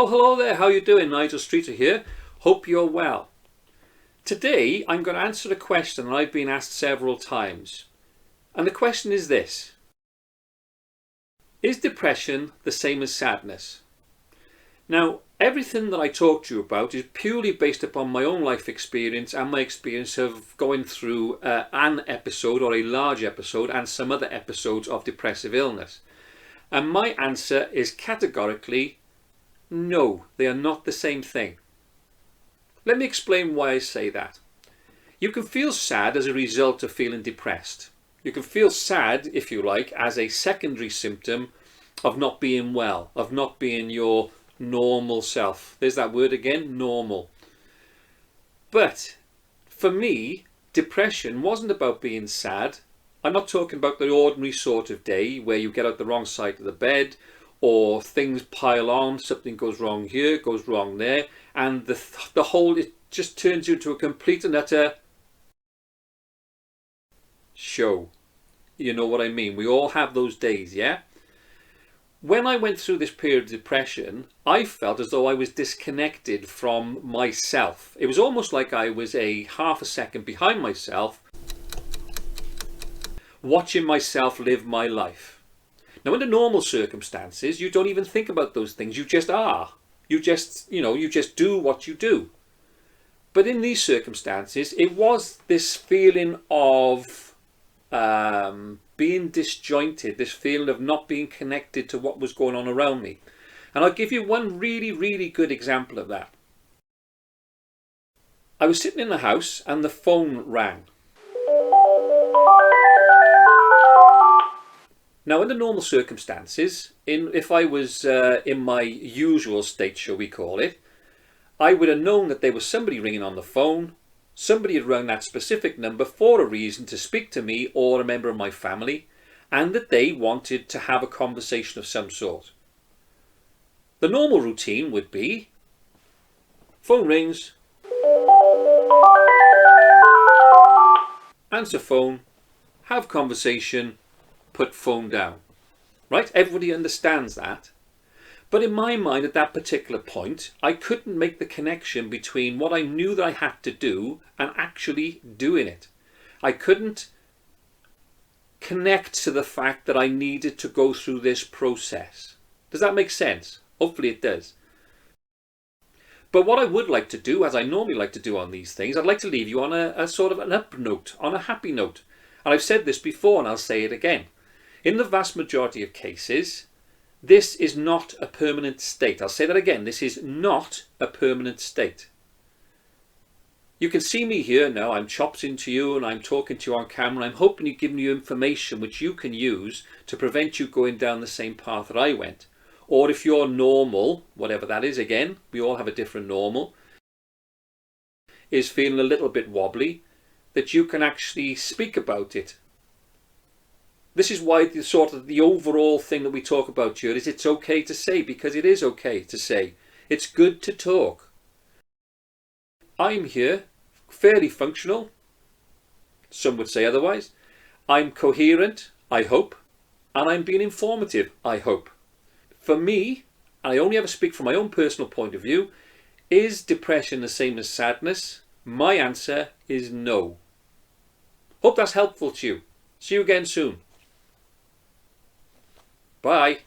Well, hello there, how you doing? Nigel Streeter here. Hope you're well. Today I'm going to answer a question that I've been asked several times. And the question is this: is depression the same as sadness? Now, everything that I talk to you about is purely based upon my own life experience and my experience of going through an episode or a large episode and some other episodes of depressive illness. And my answer is categorically no, they are not the same thing. Let me explain why I say that. You can feel sad as a result of feeling depressed. You can feel sad, if you like, as a secondary symptom of not being well, of not being your normal self. There's that word again, normal. But for me, depression wasn't about being sad. I'm not talking about the ordinary sort of day where you get out the wrong side of the bed, or things pile on, something goes wrong here, goes wrong there, and the whole, it just turns you into a complete and utter show. You know what I mean? We all have those days, yeah? When I went through this period of depression, I felt as though I was disconnected from myself. It was almost like I was a half a second behind myself, watching myself live my life. Now, under normal circumstances, you don't even think about those things. You just are. You just do what you do. But in these circumstances, it was this feeling of being disjointed, this feeling of not being connected to what was going on around me. And I'll give you one really, really good example of that. I was sitting in the house and the phone rang. Now, under normal circumstances, if I was in my usual state, shall we call it, I would have known that there was somebody ringing on the phone. Somebody had rung that specific number for a reason to speak to me or a member of my family, and that they wanted to have a conversation of some sort. The normal routine would be phone rings, answer phone, have conversation, put phone down. Right? Everybody understands that. But in my mind at that particular point, I couldn't make the connection between what I knew that I had to do and actually doing it. I couldn't connect to the fact that I needed to go through this process. Does that make sense? Hopefully it does. But what I would like to do, as I normally like to do on these things, I'd like to leave you on a sort of an up note, on a happy note. And I've said this before and I'll say it again. In the vast majority of cases, this is not a permanent state. I'll say that again. This is not a permanent state. You can see me here now. I'm chopped into you and I'm talking to you on camera. I'm hoping you've given you information which you can use to prevent you going down the same path that I went. Or if you're normal, whatever that is, again, we all have a different normal, is feeling a little bit wobbly, that you can actually speak about it. This is why the overall thing that we talk about here is it's okay to say, because it is okay to say. It's good to talk. I'm here, fairly functional. Some would say otherwise. I'm coherent, I hope. And I'm being informative, I hope. For me, I only ever speak from my own personal point of view, is depression the same as sadness? My answer is no. Hope that's helpful to you. See you again soon. Bye.